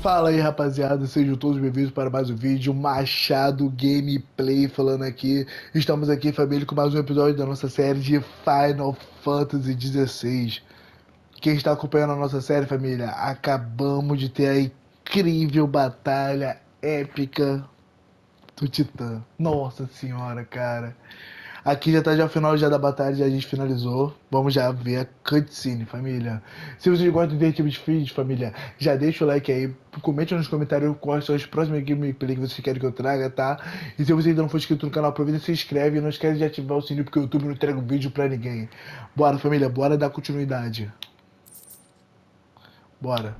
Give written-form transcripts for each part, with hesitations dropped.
Fala aí, rapaziada, sejam todos bem-vindos para mais um vídeo. Machado Gameplay falando aqui. Estamos aqui, família, com mais um episódio da nossa série de Final Fantasy XVI. Quem está acompanhando a nossa série, família, acabamos de ter a incrível batalha épica do Titã. Nossa senhora, cara. Aqui já tá já o final já da batalha, já a gente finalizou. Vamos já ver a cutscene, família. Se vocês gostam desse tipo de vídeo, família, já deixa o like aí. Comente nos comentários quais são as próximas gameplay que vocês querem que eu traga, tá? E se você ainda não for inscrito no canal, aproveita e se inscreve. E não esquece de ativar o sininho, porque o YouTube não entrega um vídeo pra ninguém. Bora, família, bora dar continuidade. Bora.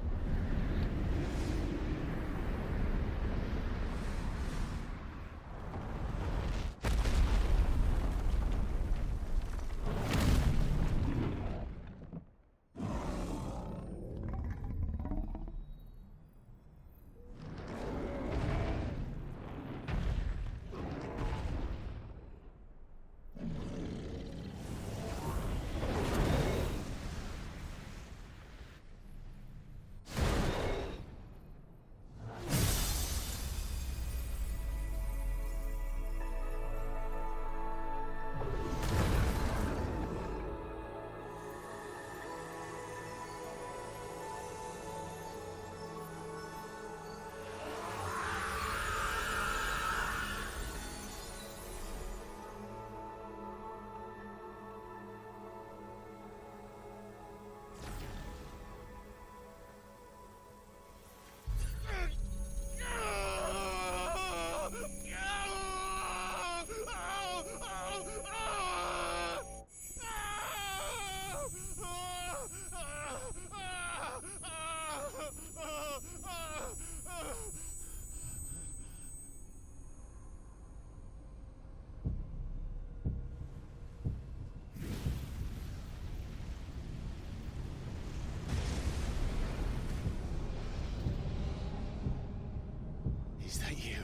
Is that you,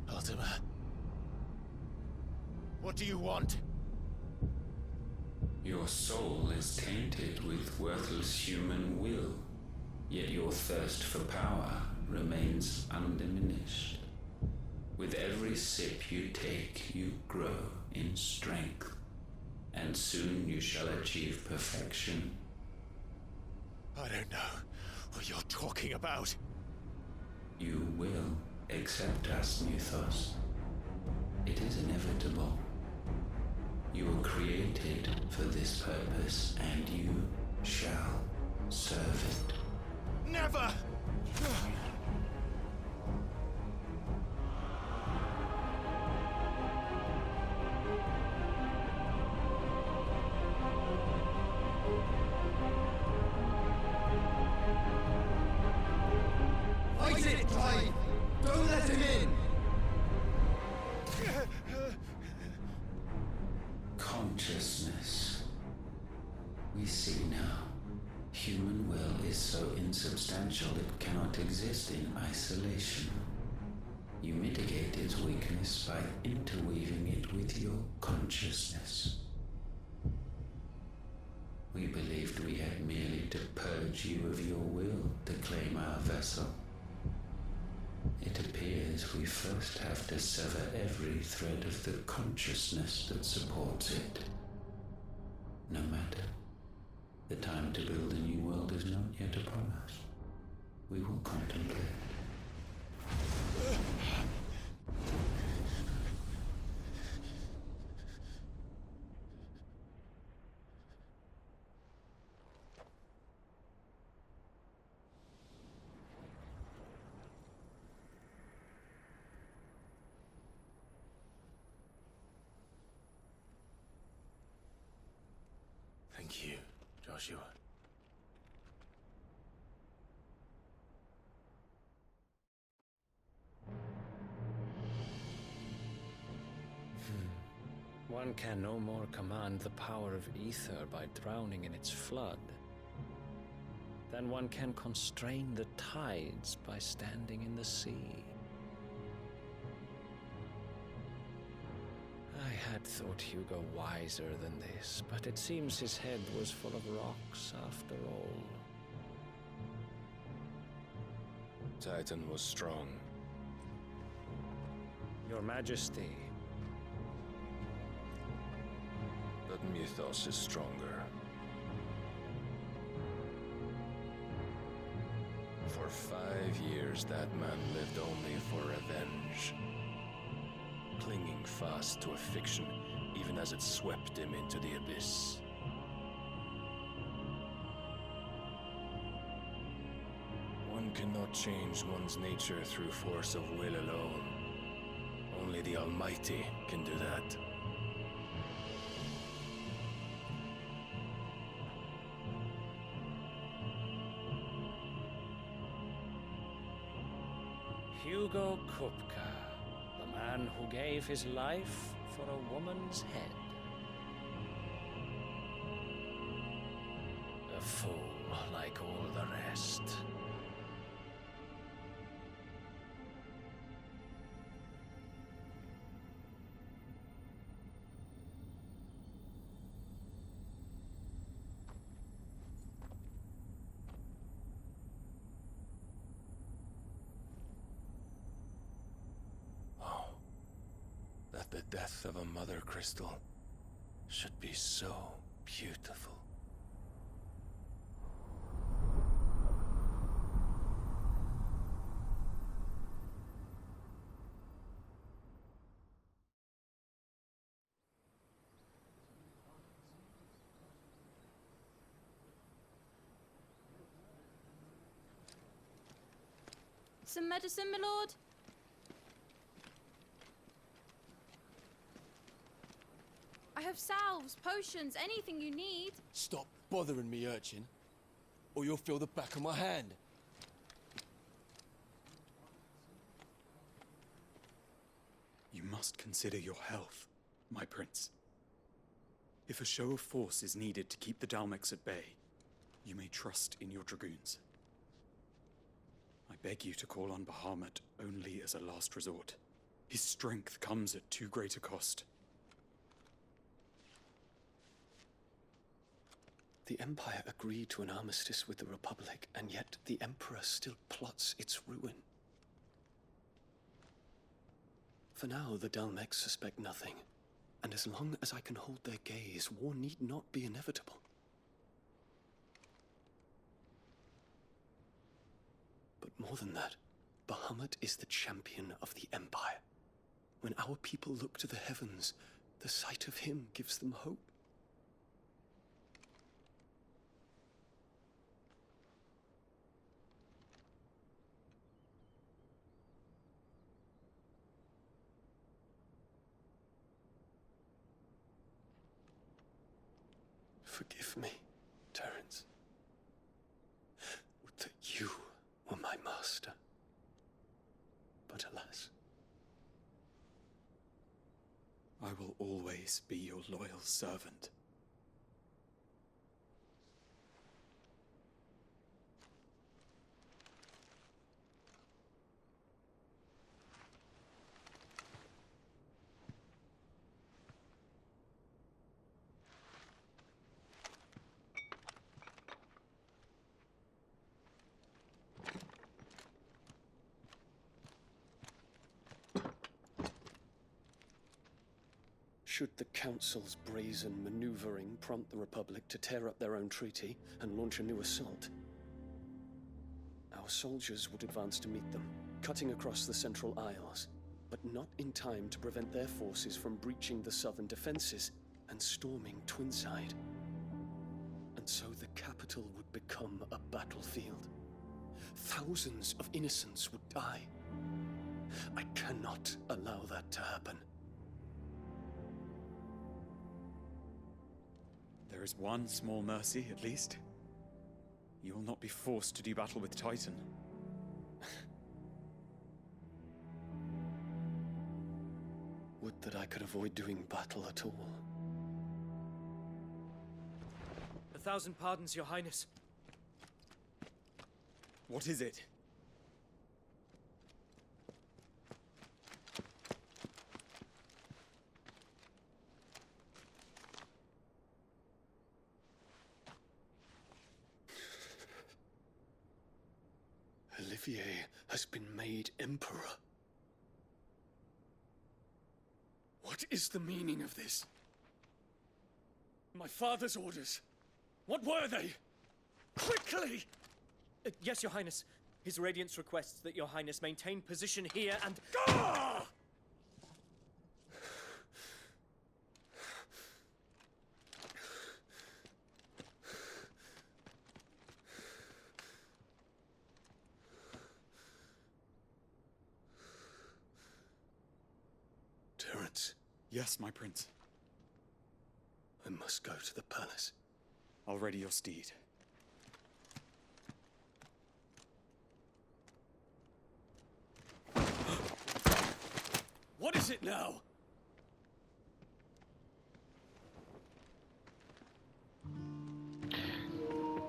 Ultima? What do you want? Your soul is tainted with worthless human will, yet your thirst for power remains undiminished. With every sip you take, you grow in strength, and soon you shall achieve perfection. I don't know what you're talking about. You will accept us, Mythos. It is inevitable. You were created for this purpose, and you shall serve it. Never! Fight it, Clive! Don't let him in! Consciousness. We see now. Human will is so insubstantial it cannot exist in isolation. You mitigate its weakness by interweaving it with your consciousness. We believed we had merely to purge you of your will to claim our vessel. It appears we first have to sever every thread of the consciousness that supports it. No matter. The time to build a new world is not yet upon us. We will contemplate. Thank you, Joshua. One can no more command the power of ether by drowning in its flood than one can constrain the tides by standing in the sea. I had thought Hugo wiser than this, but it seems his head was full of rocks after all. Titan was strong. Your Majesty. But Mythos is stronger. For 5 years, that man lived only for revenge. Clinging fast to a fiction, even as it swept him into the abyss. One cannot change one's nature through force of will alone. Only the Almighty can do that. Hugo Kupka, the man who gave his life for a woman's head. A fool like all the rest. That the death of a mother crystal should be so beautiful. Some medicine, my lord? I have salves, potions, anything you need. Stop bothering me, urchin, or you'll feel the back of my hand. You must consider your health, my prince. If a show of force is needed to keep the Dalmex at bay, you may trust in your dragoons. I beg you to call on Bahamut only as a last resort. His strength comes at too great a cost. The Empire agreed to an armistice with the Republic, and yet the Emperor still plots its ruin. For now, the Dalmex suspect nothing, and as long as I can hold their gaze, war need not be inevitable. But more than that, Bahamut is the champion of the Empire. When our people look to the heavens, the sight of him gives them hope. Forgive me, Terence. Would that you were my master. But alas. I will always be your loyal servant. Should the Council's brazen maneuvering prompt the Republic to tear up their own treaty and launch a new assault, our soldiers would advance to meet them, cutting across the Central Isles, but not in time to prevent their forces from breaching the southern defenses and storming Twinside. And so the capital would become a battlefield. Thousands of innocents would die. I cannot allow that to happen. There is one small mercy, at least. You will not be forced to do battle with Titan. Would that I could avoid doing battle at all. 1,000 pardons, Your Highness. What is it? Olivier has been made emperor. What is the meaning of this? My father's orders. What were they? Quickly! Yes, Your Highness. His Radiance requests that Your Highness maintain position here and... Ah! Terence. Yes, my prince. I must go to the palace. I'll ready your steed. What is it now?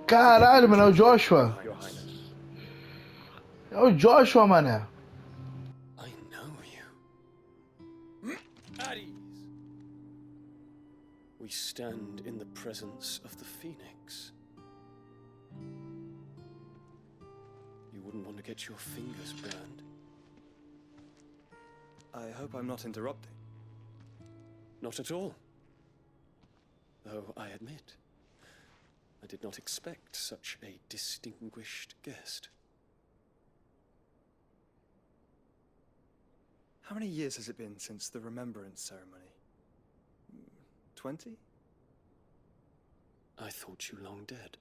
Caralho, mano, é o Joshua. É o Joshua, mané. I know you. At ease. We stand in the presence of the Phoenix. You wouldn't want to get your fingers burned. I hope I'm not interrupting. Not at all. Though I admit, I did not expect such a distinguished guest. How many years has it been since the remembrance ceremony? 20? I thought you long dead.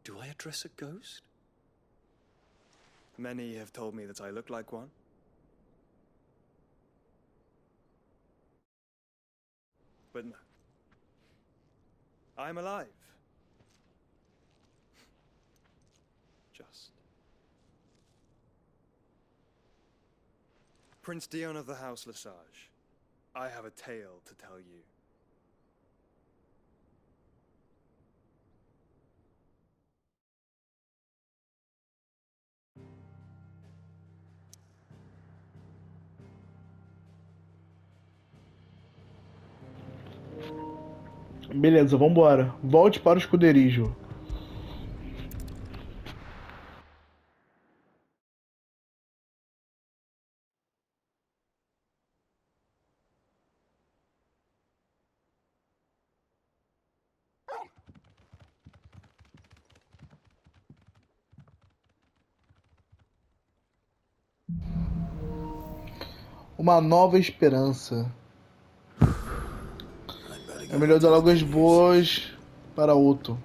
Do I address a ghost? Many have told me that I look like one. But no. I'm alive. Just. Prince Dion of the House Lesage, I have a tale to tell you. Beleza, vambora. Volte para o esconderijo. Uma nova esperança. É melhor dar logo as boas para outro.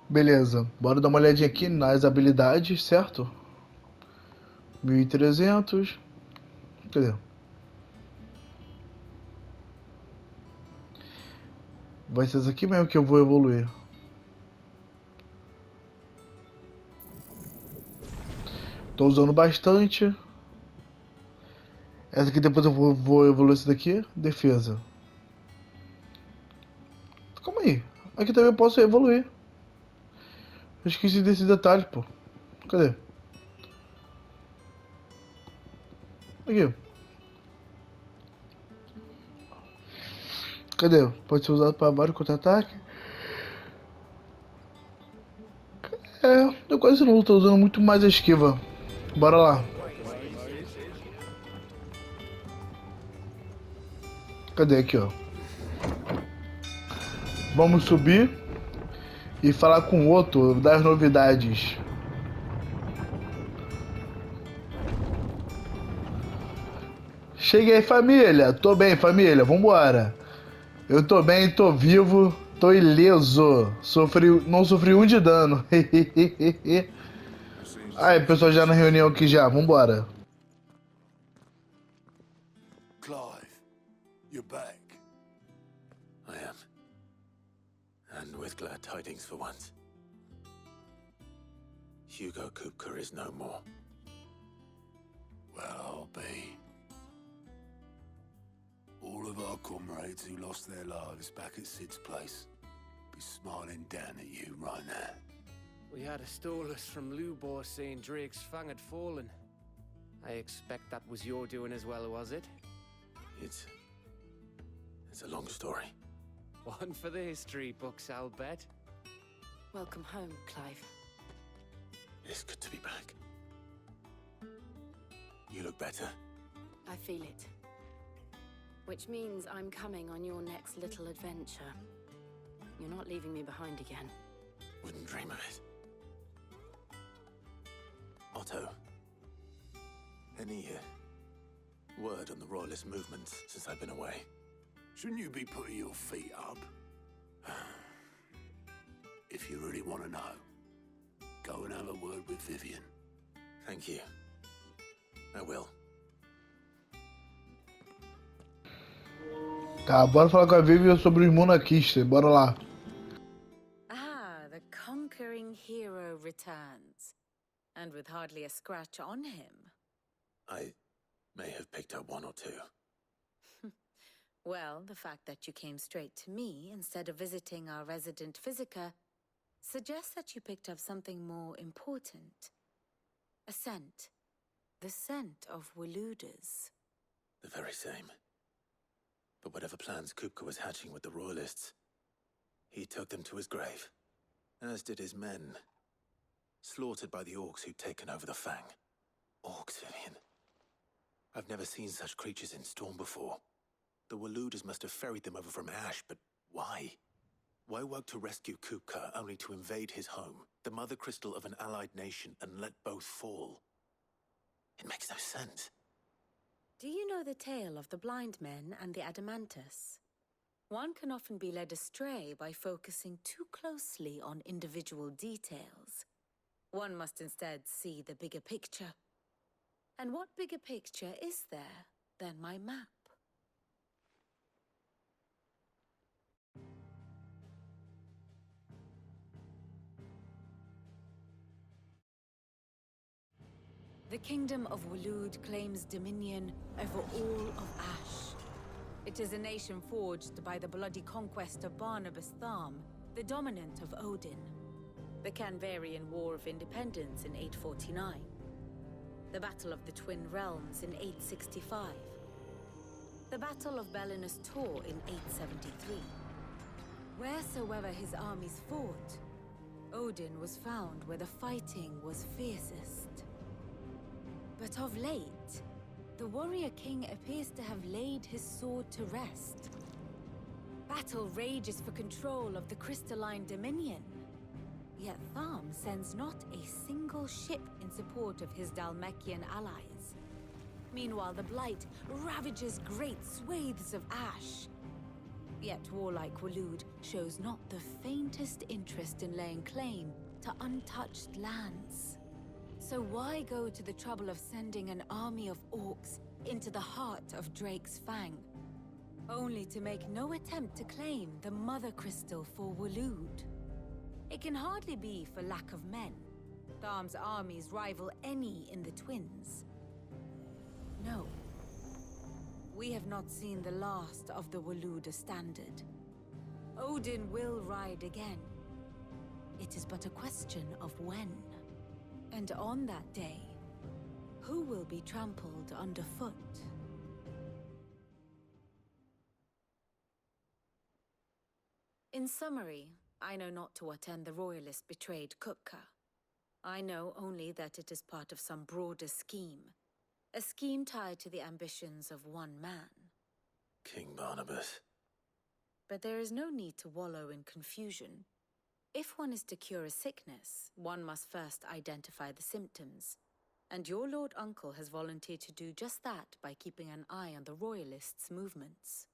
Beleza, bora dar uma olhadinha aqui nas habilidades, certo? 1300. Cadê? Vai ser isso aqui mesmo que eu vou evoluir. Tô usando bastante. Essa aqui depois eu vou evoluir essa daqui. Defesa. Calma aí. Aqui também eu posso evoluir. Eu esqueci desse detalhe, pô. Cadê? Aqui. Cadê? Pode ser usado para vários contra-ataques. Eu quase não tô usando muito mais a esquiva. Bora lá. Cadê aqui, ó? Vamos subir e falar com o outro das novidades. Cheguei, família. Tô bem, família. Vambora. Eu tô bem, tô vivo, tô ileso. Não sofri um de dano. Aí, pessoal já na reunião aqui já. Vambora. Clive, you're back. I am. And with glad tidings for once. Hugo Kupka is no more. Well, I'll be. All of our comrades who lost their lives back at Sid's place be smiling down at you right now. We had a stolus from Lubor saying Drake's fang had fallen. I expect that was your doing as well, was it? It's a long story. One for the history books, I'll bet. Welcome home, Clive. It's good to be back. You look better. I feel it. Which means I'm coming on your next little adventure. You're not leaving me behind again. Wouldn't dream of it. Otto, any word on the Royalist movement since I've been away? Shouldn't you be putting your feet up? If you really want to know, go and have a word with Vivian. Thank you. I will. Tá, bora falar com a Vivian sobre os monarquistas. Bora lá. Ah, the conquering hero returns. And with hardly a scratch on him. I may have picked up one or two. Well, the fact that you came straight to me instead of visiting our resident physiker suggests that you picked up something more important. A scent. The scent of Waludas. The very same. But whatever plans Kupka was hatching with the Royalists, he took them to his grave, as did his men, slaughtered by the orcs who'd taken over the Fang. Orcs, Vivian. I've never seen such creatures in Storm before. The Waludas must have ferried them over from Ash, but why? Why work to rescue Kupka only to invade his home, the mother crystal of an allied nation, and let both fall? It makes no sense. Do you know the tale of the blind men and the Adamantus? One can often be led astray by focusing too closely on individual details. One must instead see the bigger picture. And what bigger picture is there than my map? The Kingdom of Walud claims dominion over all of Ash. It is a nation forged by the bloody conquest of Barnabas Tharm, the dominant of Odin. The Canvarian War of Independence in 849. The Battle of the Twin Realms in 865. The Battle of Belinus Tor in 873. Wheresoever his armies fought, Odin was found where the fighting was fiercest. But of late, the warrior king appears to have laid his sword to rest. Battle rages for control of the crystalline dominion. Yet Tharm sends not a single ship in support of his Dhalmekian allies. Meanwhile, the Blight ravages great swathes of Ash. Yet warlike Walud shows not the faintest interest in laying claim to untouched lands. So why go to the trouble of sending an army of orcs into the heart of Drake's Fang, only to make no attempt to claim the Mother Crystal for Walud? It can hardly be for lack of men. Tharm's armies rival any in the Twins. No. We have not seen the last of the Waluda standard. Odin will ride again. It is but a question of when. And on that day, who will be trampled underfoot? In summary, I know not to what end the royalist betrayed Kupka. I know only that it is part of some broader scheme. A scheme tied to the ambitions of one man. King Barnabas. But there is no need to wallow in confusion. If one is to cure a sickness, one must first identify the symptoms. And your Lord Uncle has volunteered to do just that by keeping an eye on the royalists' movements.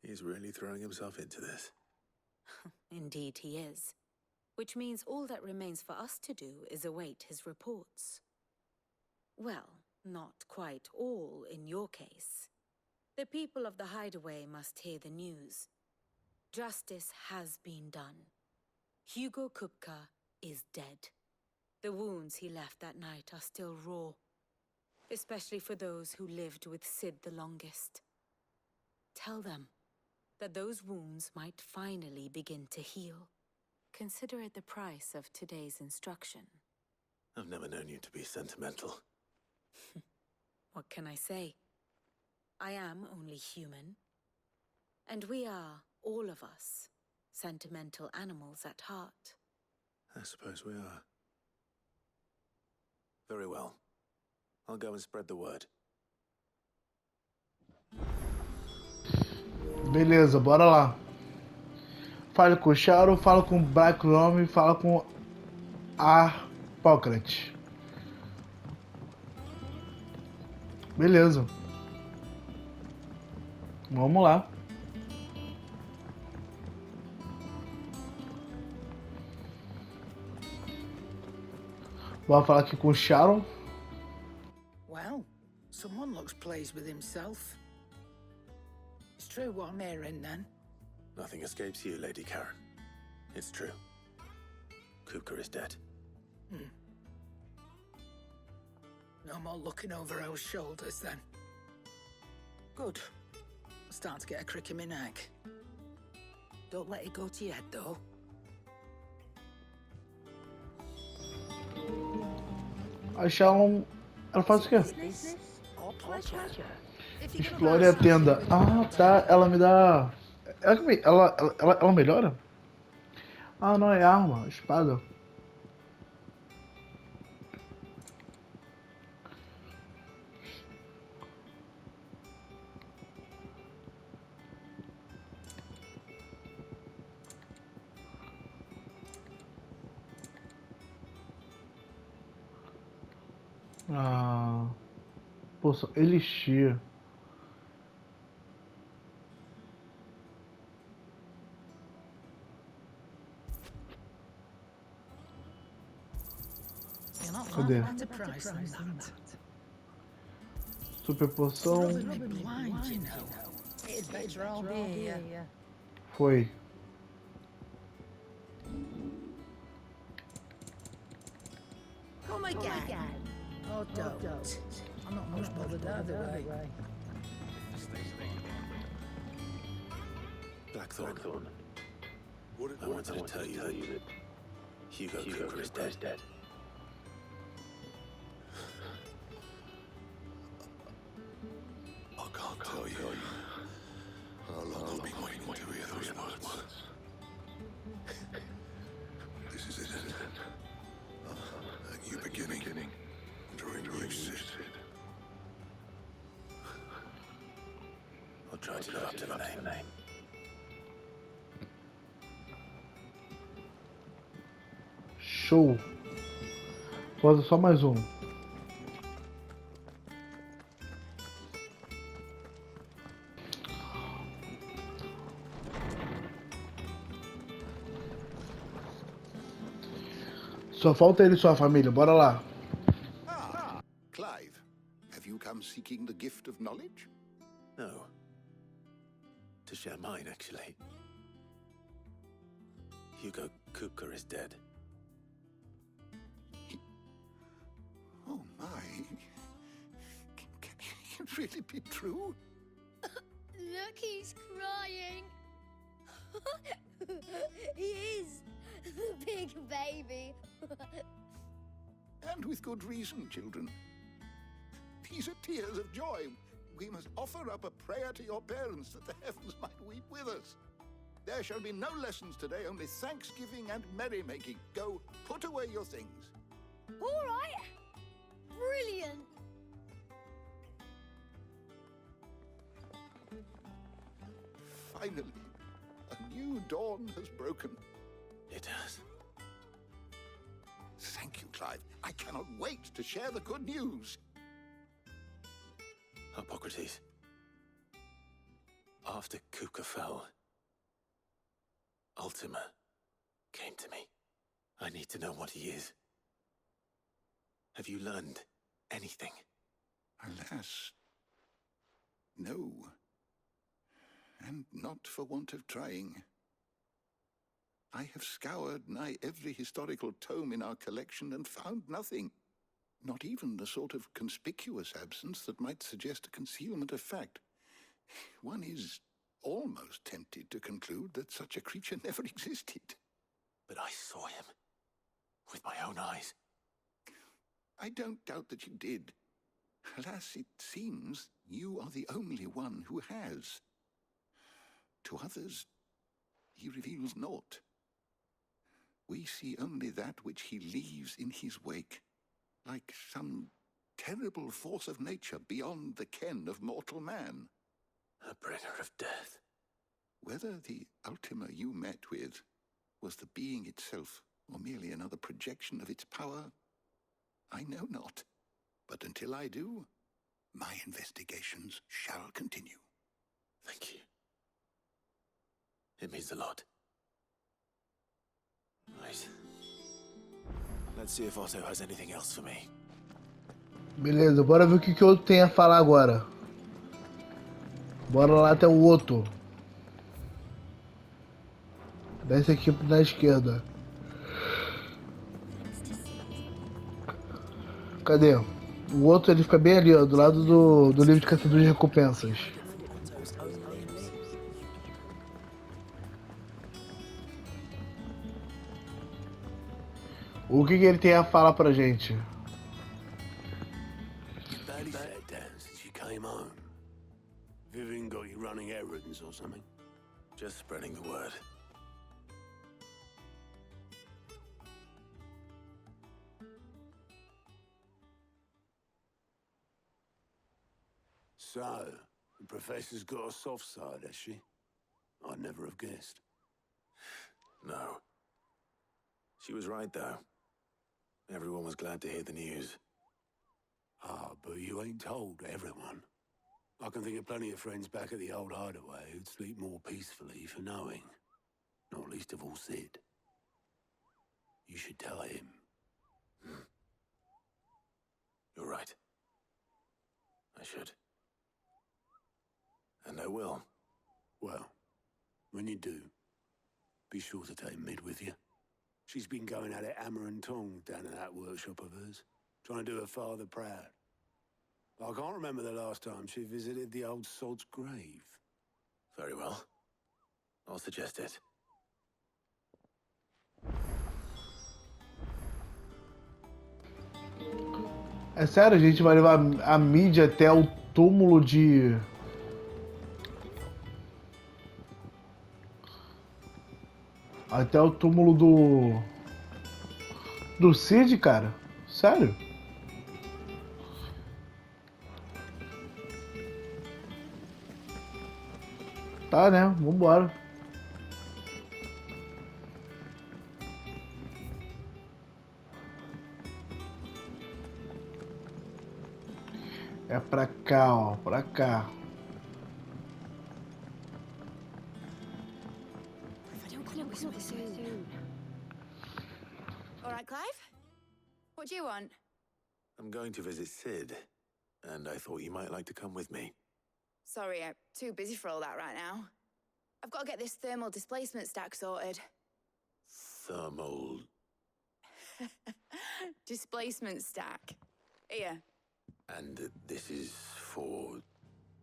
He's really throwing himself into this. Indeed he is. Which means all that remains for us to do is await his reports. Well, not quite all in your case. The people of the Hideaway must hear the news. Justice has been done. Hugo Kupka is dead. The wounds he left that night are still raw, especially for those who lived with Sid the longest. Tell them that those wounds might finally begin to heal. Consider it the price of today's instruction. I've never known you to be sentimental. What can I say? I am only human. And we are, all of us, sentimental animals at heart. I suppose we are. Very well. I'll go and spread the word. Beleza, bora lá. Fale com o Charo, fala com o Black Rome, fala com Apócrates. Beleza. Vamos lá. Vou falar aqui com o Sharon. Well, someone looks pleased with himself. It's true what I'm hearing, then. Nothing escapes you, Lady Karen. It's true. Kupka is dead. No more looking over our shoulders, then. Good. I'm starting to get a crick in my neck. Don't let it go to your head, though. A Sharon, ela faz o quê? Explore a tenda. Ah, tá. Ela me dá... Ela melhora? Ah, não, é arma, espada. Ah, poxa, elixir. Cadê? Super poção. Foi. Come again. Oh, don't. I'm not much bothered either way. Blackthorn. I wanted to tell you that Hugo Kupka is dead. I can't tell you how long I've been waiting to hear those words. This is it. A new beginning. During Sid. I'll try to live up to the name. Show. Pode só mais um. Só falta ele e sua família. Bora lá. Clive, have you come seeking the gift of knowledge? No. To share mine, actually. Hugo Kupka is dead. Oh my. Can it really be true? Look, he's crying. He is. Big baby. And with good reason, children. These are tears of joy. We must offer up a prayer to your parents that the heavens might weep with us. There shall be no lessons today, only thanksgiving and merrymaking. Go, put away your things. All right. Brilliant. Finally, a new dawn has broken. It has. Thank you, Clive. I cannot wait to share the good news. Hippocrates. After Kuka fell, Ultima came to me. I need to know what he is. Have you learned anything? Alas, no. And not for want of trying. I have scoured nigh every historical tome in our collection and found nothing. Not even the sort of conspicuous absence that might suggest a concealment of fact. One is almost tempted to conclude that such a creature never existed. But I saw him with my own eyes. I don't doubt that you did. Alas, it seems you are the only one who has. To others, he reveals naught. We see only that which he leaves in his wake, like some terrible force of nature beyond the ken of mortal man. A bringer of death. Whether the Ultima you met with was the being itself, or merely another projection of its power, I know not. But until I do, my investigations shall continue. Thank you. It means a lot. Right. Let's see if Otto has anything else for me. Beleza, bora ver o que o outro tem a falar agora. Bora lá até o outro. Desce aqui na esquerda. Cadê? O outro ele fica bem ali, ó, do lado do livro de caçador de recompensas. O que ele tem a falar pra gente? Badly sat down since you came home. Vivian got you running errands or something? Just spreading the word. So, the professor's got a soft side, has she? I'd never have guessed. No. She was right, though. Everyone was glad to hear the news. Ah, but you ain't told everyone. I can think of plenty of friends back at the old hideaway who'd sleep more peacefully for knowing. Not least of all Sid. You should tell him. You're right. I should. And I will. Well, when you do, be sure to take Mid with you. She's been going at it hammer and tongs down in that workshop of hers, trying to do her father proud. I can't remember the last time she visited the old sod's grave. Very well. I'll suggest it. É sério, a gente vai levar a mídia até o túmulo de... Até o túmulo do Cid, cara? Sério? Tá, né? Vambora. É pra cá, ó. Pra cá. All right, Clive? What do you want? I'm going to visit Sid, and I thought you might like to come with me. Sorry, I'm too busy for all that right now. I've got to get this thermal displacement stack sorted. Thermal... Displacement stack. Here. And this is for...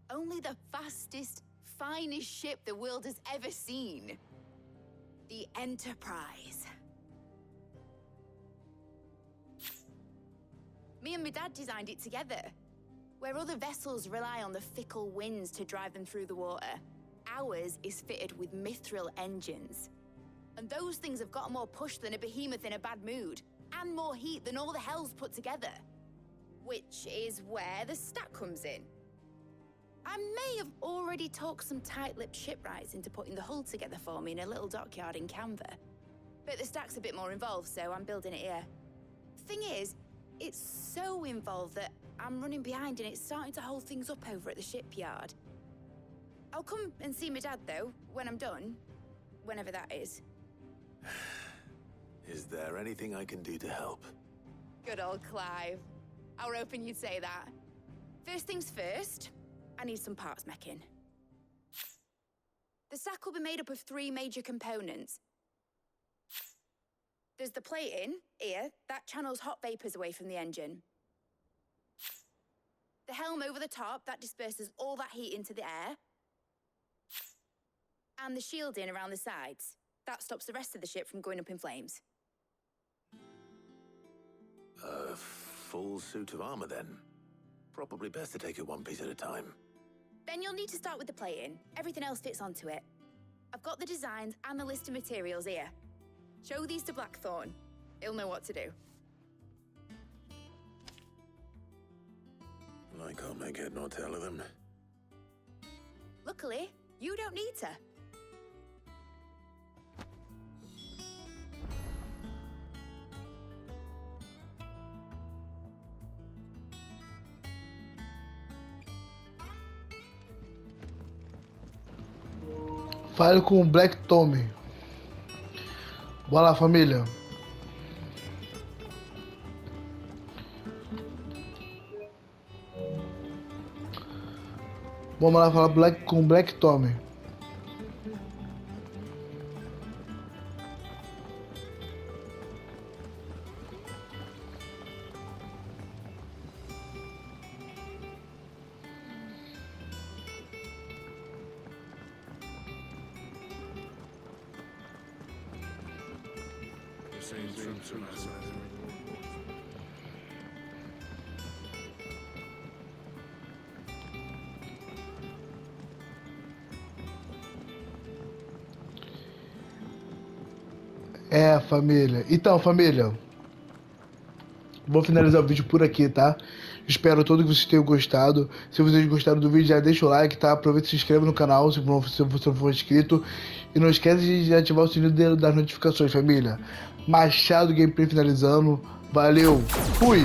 Only the fastest, finest ship the world has ever seen. The Enterprise. Me and my dad designed it together. Where other vessels rely on the fickle winds to drive them through the water, ours is fitted with mithril engines. And those things have got more push than a behemoth in a bad mood, and more heat than all the hells put together. Which is where the stack comes in. I may have already talked some tight-lipped shipwrights into putting the hull together for me in a little dockyard in Canva. But the stack's a bit more involved, so I'm building it here. Thing is, it's so involved that I'm running behind and it's starting to hold things up over at the shipyard. I'll come and see my dad, though, when I'm done. Whenever that is. Is there anything I can do to help? Good old Clive. I were hoping you'd say that. First things first, I need some parts meching. The stack will be made up of 3 major components. There's the plating, here, that channels hot vapors away from the engine. The helm over the top, that disperses all that heat into the air. And the shielding around the sides. That stops the rest of the ship from going up in flames. A full suit of armor, then? Probably best to take it one piece at a time. Then you'll need to start with the plating. Everything else fits onto it. I've got the designs and the list of materials here. Show these to Blackthorn. He'll know what to do. I can't make head nor tail of them. Luckily, you don't need to. Fale com o Black Tommy. Bora lá, família. Vamos lá falar com o Black Tommy. É, família. Então, família, vou finalizar o vídeo por aqui, tá? Espero todos que vocês tenham gostado. Se vocês gostaram do vídeo, já deixa o like, tá? Aproveita e se inscreve no canal se você não for inscrito. E não esquece de ativar o sininho das notificações, família. Machado Gameplay finalizando. Valeu, fui!